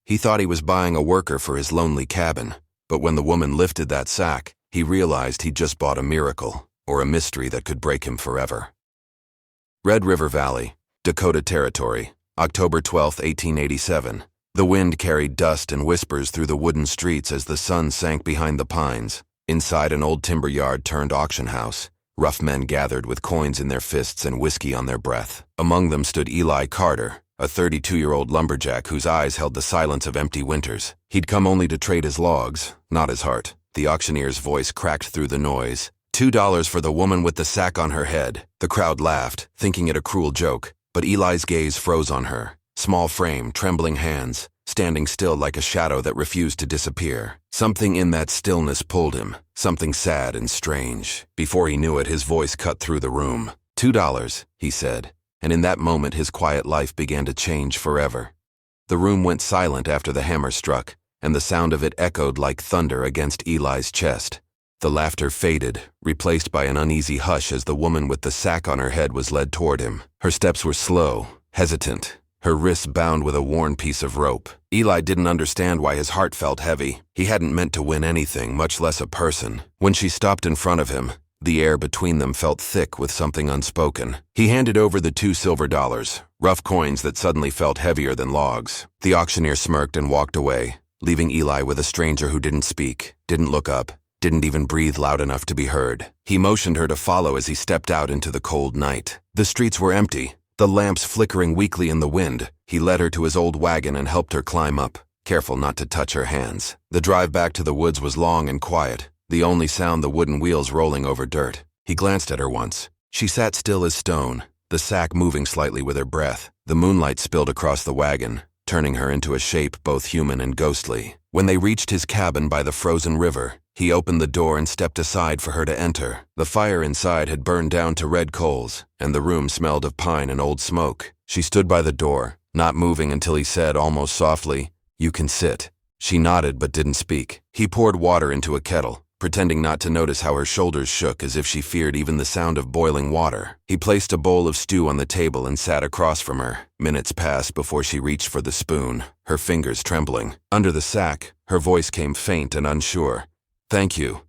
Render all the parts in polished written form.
He thought he was buying a worker for his lonely cabin, but when the woman lifted that sack, he realized he'd just bought a miracle, or a mystery that could break him forever. Red River Valley, Dakota Territory, October 12, 1887. The wind carried dust and whispers through the wooden streets as the sun sank behind the pines. Inside an old timber yard turned auction house, rough men gathered with coins in their fists and whiskey on their breath. Among them stood Eli Carter, a 32-year-old lumberjack whose eyes held the silence of empty winters. He'd come only to trade his logs, not his heart. The auctioneer's voice cracked through the noise. $2 for the woman with the sack on her head. The crowd laughed, thinking it a cruel joke, but Eli's gaze froze on her. Small frame, trembling hands, standing still like a shadow that refused to disappear. Something in that stillness pulled him, something sad and strange. Before he knew it, his voice cut through the room. $2, he said, and in that moment his quiet life began to change forever. The room went silent after the hammer struck, and the sound of it echoed like thunder against Eli's chest. The laughter faded, replaced by an uneasy hush as the woman with the sack on her head was led toward him. Her steps were slow, hesitant, her wrists bound with a worn piece of rope. Eli didn't understand why his heart felt heavy. He hadn't meant to win anything, much less a person. When she stopped in front of him, the air between them felt thick with something unspoken. He handed over the $2 silver, rough coins that suddenly felt heavier than logs. The auctioneer smirked and walked away, leaving Eli with a stranger who didn't speak, didn't look up, didn't even breathe loud enough to be heard. He motioned her to follow as he stepped out into the cold night. The streets were empty, the lamps flickering weakly in the wind. He led her to his old wagon and helped her climb up, careful not to touch her hands. The drive back to the woods was long and quiet, the only sound the wooden wheels rolling over dirt. He glanced at her once. She sat still as stone, the sack moving slightly with her breath. The moonlight spilled across the wagon, turning her into a shape both human and ghostly. When they reached his cabin by the frozen river, he opened the door and stepped aside for her to enter. The fire inside had burned down to red coals, and the room smelled of pine and old smoke. She stood by the door, not moving until he said almost softly, "You can sit." She nodded but didn't speak. He poured water into a kettle, pretending not to notice how her shoulders shook as if she feared even the sound of boiling water. He placed a bowl of stew on the table and sat across from her. Minutes passed before she reached for the spoon, her fingers trembling. Under the sack, her voice came faint and unsure. "Thank you."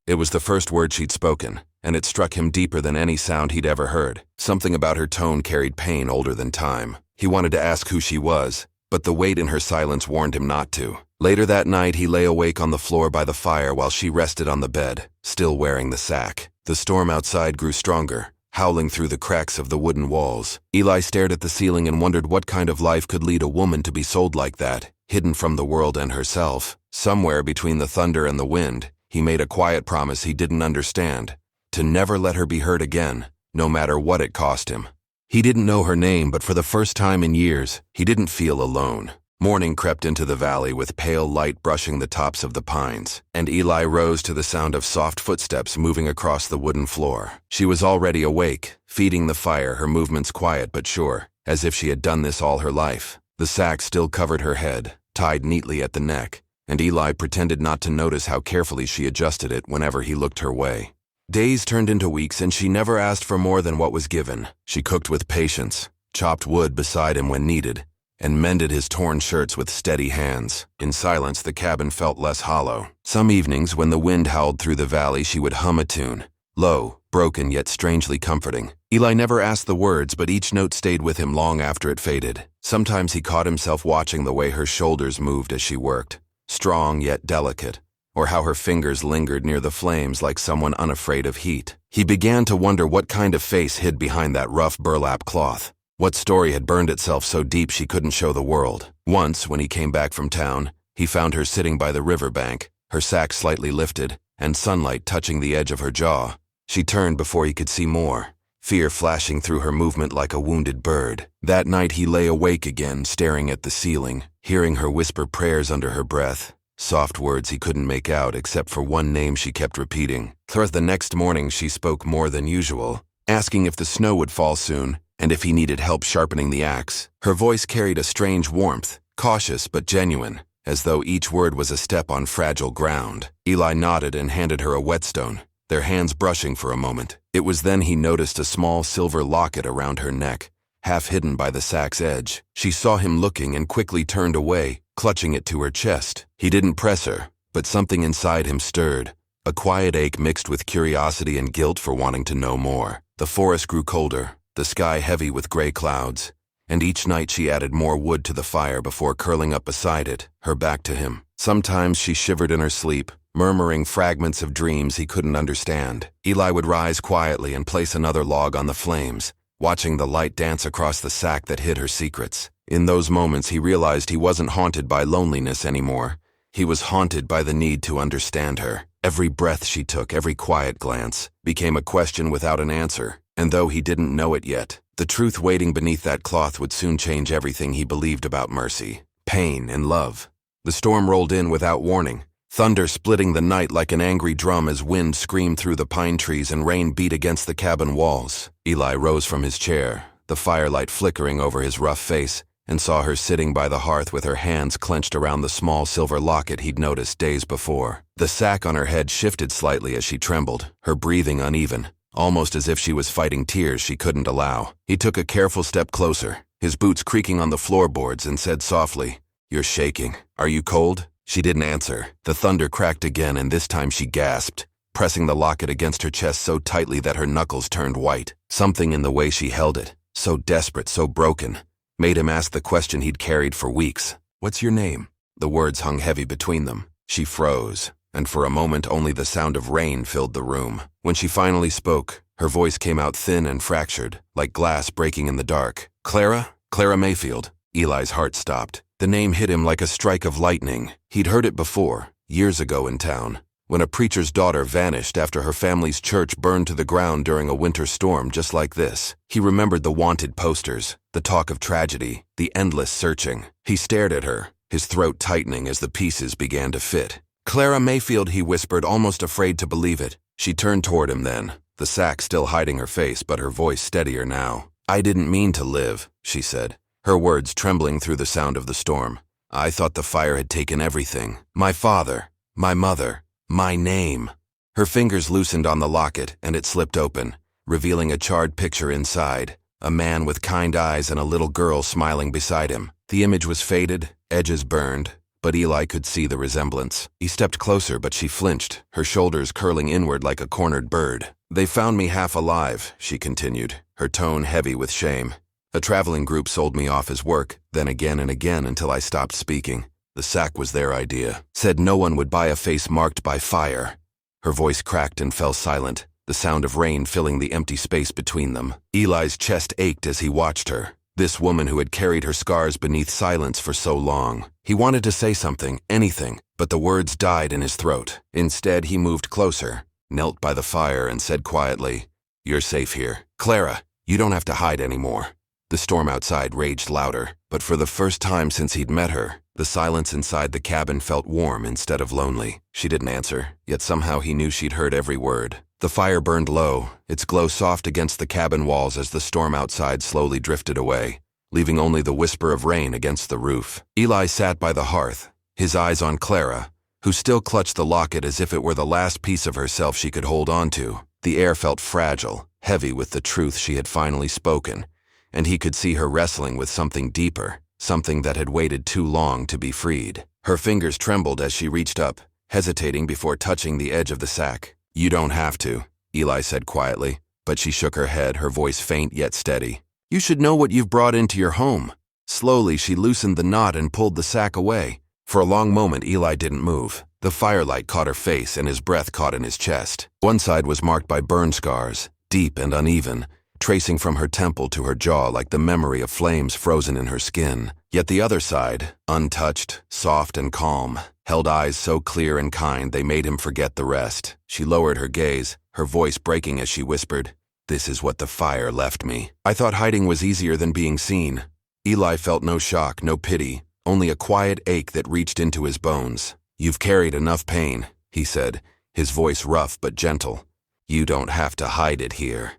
It was the first word she'd spoken, and it struck him deeper than any sound he'd ever heard. Something about her tone carried pain older than time. He wanted to ask who she was, but the weight in her silence warned him not to. Later that night, he lay awake on the floor by the fire while she rested on the bed, still wearing the sack. The storm outside grew stronger, howling through the cracks of the wooden walls. Eli stared at the ceiling and wondered what kind of life could lead a woman to be sold like that, hidden from the world and herself. Somewhere between the thunder and the wind, he made a quiet promise he didn't understand, to never let her be hurt again, no matter what it cost him. He didn't know her name, but for the first time in years, he didn't feel alone. Morning crept into the valley with pale light brushing the tops of the pines, and Eli rose to the sound of soft footsteps moving across the wooden floor. She was already awake, feeding the fire, her movements quiet but sure, as if she had done this all her life. The sack still covered her head, tied neatly at the neck, and Eli pretended not to notice how carefully she adjusted it whenever he looked her way. Days turned into weeks, and she never asked for more than what was given. She cooked with patience, chopped wood beside him when needed, and mended his torn shirts with steady hands. In silence, the cabin felt less hollow. Some evenings, when the wind howled through the valley, she would hum a tune, low, broken, yet strangely comforting. Eli never asked the words, but each note stayed with him long after it faded. Sometimes he caught himself watching the way her shoulders moved as she worked, strong yet delicate, or how her fingers lingered near the flames like someone unafraid of heat. He began to wonder what kind of face hid behind that rough burlap cloth. What story had burned itself so deep she couldn't show the world? Once, when he came back from town, he found her sitting by the riverbank, her sack slightly lifted, and sunlight touching the edge of her jaw. She turned before he could see more, fear flashing through her movement like a wounded bird. That night he lay awake again, staring at the ceiling, hearing her whisper prayers under her breath, soft words he couldn't make out except for one name she kept repeating. Throughout the next morning she spoke more than usual, asking if the snow would fall soon, and if he needed help sharpening the axe. Her voice carried a strange warmth, cautious but genuine, as though each word was a step on fragile ground. Eli nodded and handed her a whetstone, their hands brushing for a moment. It was then he noticed a small silver locket around her neck, half hidden by the sack's edge. She saw him looking and quickly turned away, clutching it to her chest. He didn't press her, but something inside him stirred, a quiet ache mixed with curiosity and guilt for wanting to know more. The forest grew colder, the sky heavy with gray clouds, and each night she added more wood to the fire before curling up beside it, her back to him. Sometimes she shivered in her sleep, murmuring fragments of dreams he couldn't understand. Eli would rise quietly and place another log on the flames, watching the light dance across the sack that hid her secrets. In those moments he realized he wasn't haunted by loneliness anymore. He was haunted by the need to understand her. Every breath she took, every quiet glance, became a question without an answer, and though he didn't know it yet, the truth waiting beneath that cloth would soon change everything he believed about mercy, pain, and love. The storm rolled in without warning, thunder splitting the night like an angry drum as wind screamed through the pine trees and rain beat against the cabin walls. Eli rose from his chair, the firelight flickering over his rough face, and saw her sitting by the hearth with her hands clenched around the small silver locket he'd noticed days before. The sack on her head shifted slightly as she trembled, her breathing uneven, almost as if she was fighting tears she couldn't allow. He took a careful step closer, his boots creaking on the floorboards, and said softly, "You're shaking. Are you cold?" She didn't answer. The thunder cracked again, and this time she gasped, pressing the locket against her chest so tightly that her knuckles turned white. Something in the way she held it, so desperate, so broken, made him ask the question he'd carried for weeks. "What's your name?" The words hung heavy between them. She froze, and for a moment only the sound of rain filled the room. When she finally spoke, her voice came out thin and fractured, like glass breaking in the dark. "Clara? Clara Mayfield." Eli's heart stopped. The name hit him like a strike of lightning. He'd heard it before, years ago in town, when a preacher's daughter vanished after her family's church burned to the ground during a winter storm just like this. He remembered the wanted posters, the talk of tragedy, the endless searching. He stared at her, his throat tightening as the pieces began to fit. "Clara Mayfield," he whispered, almost afraid to believe it. She turned toward him then, the sack still hiding her face but her voice steadier now. "I didn't mean to live," she said, her words trembling through the sound of the storm. "I thought the fire had taken everything. My father, my mother, my name." Her fingers loosened on the locket, and it slipped open, revealing a charred picture inside, a man with kind eyes and a little girl smiling beside him. The image was faded, edges burned, but Eli could see the resemblance. He stepped closer, but she flinched, her shoulders curling inward like a cornered bird. "They found me half alive," she continued, her tone heavy with shame. "A traveling group sold me off as work, then again and again until I stopped speaking. The sack was their idea. Said no one would buy a face marked by fire." Her voice cracked and fell silent, the sound of rain filling the empty space between them. Eli's chest ached as he watched her, this woman who had carried her scars beneath silence for so long. He wanted to say something, anything, but the words died in his throat. Instead, he moved closer, knelt by the fire, and said quietly, "You're safe here. Clara, you don't have to hide anymore." The storm outside raged louder, but for the first time since he'd met her, the silence inside the cabin felt warm instead of lonely. She didn't answer, yet somehow he knew she'd heard every word. The fire burned low, its glow soft against the cabin walls as the storm outside slowly drifted away, leaving only the whisper of rain against the roof. Eli sat by the hearth, his eyes on Clara, who still clutched the locket as if it were the last piece of herself she could hold on to. The air felt fragile, heavy with the truth she had finally spoken, and he could see her wrestling with something deeper, something that had waited too long to be freed. Her fingers trembled as she reached up, hesitating before touching the edge of the sack. "You don't have to," Eli said quietly, but she shook her head, her voice faint yet steady. "You should know what you've brought into your home." Slowly, she loosened the knot and pulled the sack away. For a long moment, Eli didn't move. The firelight caught her face and his breath caught in his chest. One side was marked by burn scars, deep and uneven, tracing from her temple to her jaw like the memory of flames frozen in her skin. Yet the other side, untouched, soft and calm, held eyes so clear and kind they made him forget the rest. She lowered her gaze, her voice breaking as she whispered, "This is what the fire left me. I thought hiding was easier than being seen." Eli felt no shock, no pity, only a quiet ache that reached into his bones. "You've carried enough pain," he said, his voice rough but gentle. "You don't have to hide it here."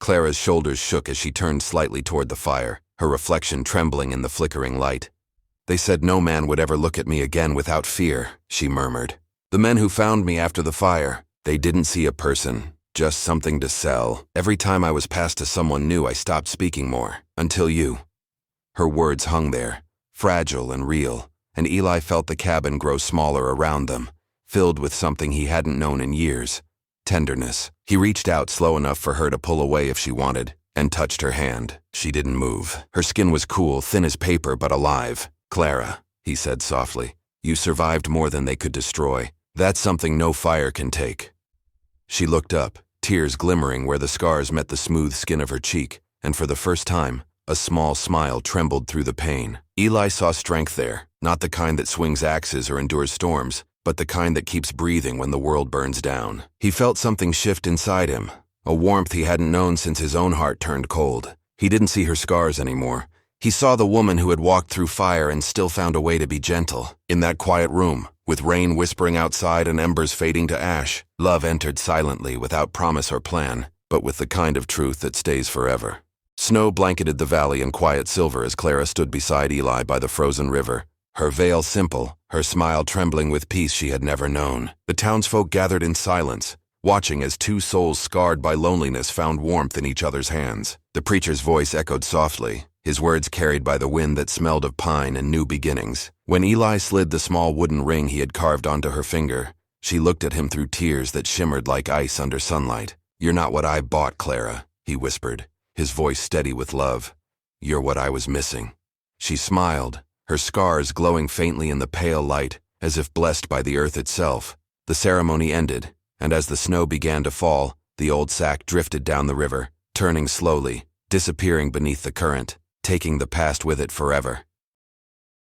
Clara's shoulders shook as she turned slightly toward the fire, her reflection trembling in the flickering light. "They said no man would ever look at me again without fear," she murmured. "The men who found me after the fire, they didn't see a person, just something to sell. Every time I was passed to someone new, I stopped speaking more, until you." Her words hung there, fragile and real, and Eli felt the cabin grow smaller around them, filled with something he hadn't known in years: tenderness. He reached out slow enough for her to pull away if she wanted, and touched her hand. She didn't move. Her skin was cool, thin as paper, but alive. "Clara," he said softly, "you survived more than they could destroy. That's something no fire can take." She looked up, tears glimmering where the scars met the smooth skin of her cheek, and for the first time, a small smile trembled through the pain. Eli saw strength there, not the kind that swings axes or endures storms, but the kind that keeps breathing when the world burns down. He felt something shift inside him, a warmth he hadn't known since his own heart turned cold. He didn't see her scars anymore. He saw the woman who had walked through fire and still found a way to be gentle. In that quiet room, with rain whispering outside and embers fading to ash, love entered silently, without promise or plan, but with the kind of truth that stays forever. Snow blanketed the valley in quiet silver as Clara stood beside Eli by the frozen river, her veil simple, her smile trembling with peace she had never known. The townsfolk gathered in silence, watching as two souls scarred by loneliness found warmth in each other's hands. The preacher's voice echoed softly, his words carried by the wind that smelled of pine and new beginnings. When Eli slid the small wooden ring he had carved onto her finger, she looked at him through tears that shimmered like ice under sunlight. "You're not what I bought, Clara," he whispered, his voice steady with love. "You're what I was missing." She smiled, her scars glowing faintly in the pale light, as if blessed by the earth itself. The ceremony ended, and as the snow began to fall, the old sack drifted down the river, turning slowly, disappearing beneath the current, taking the past with it forever.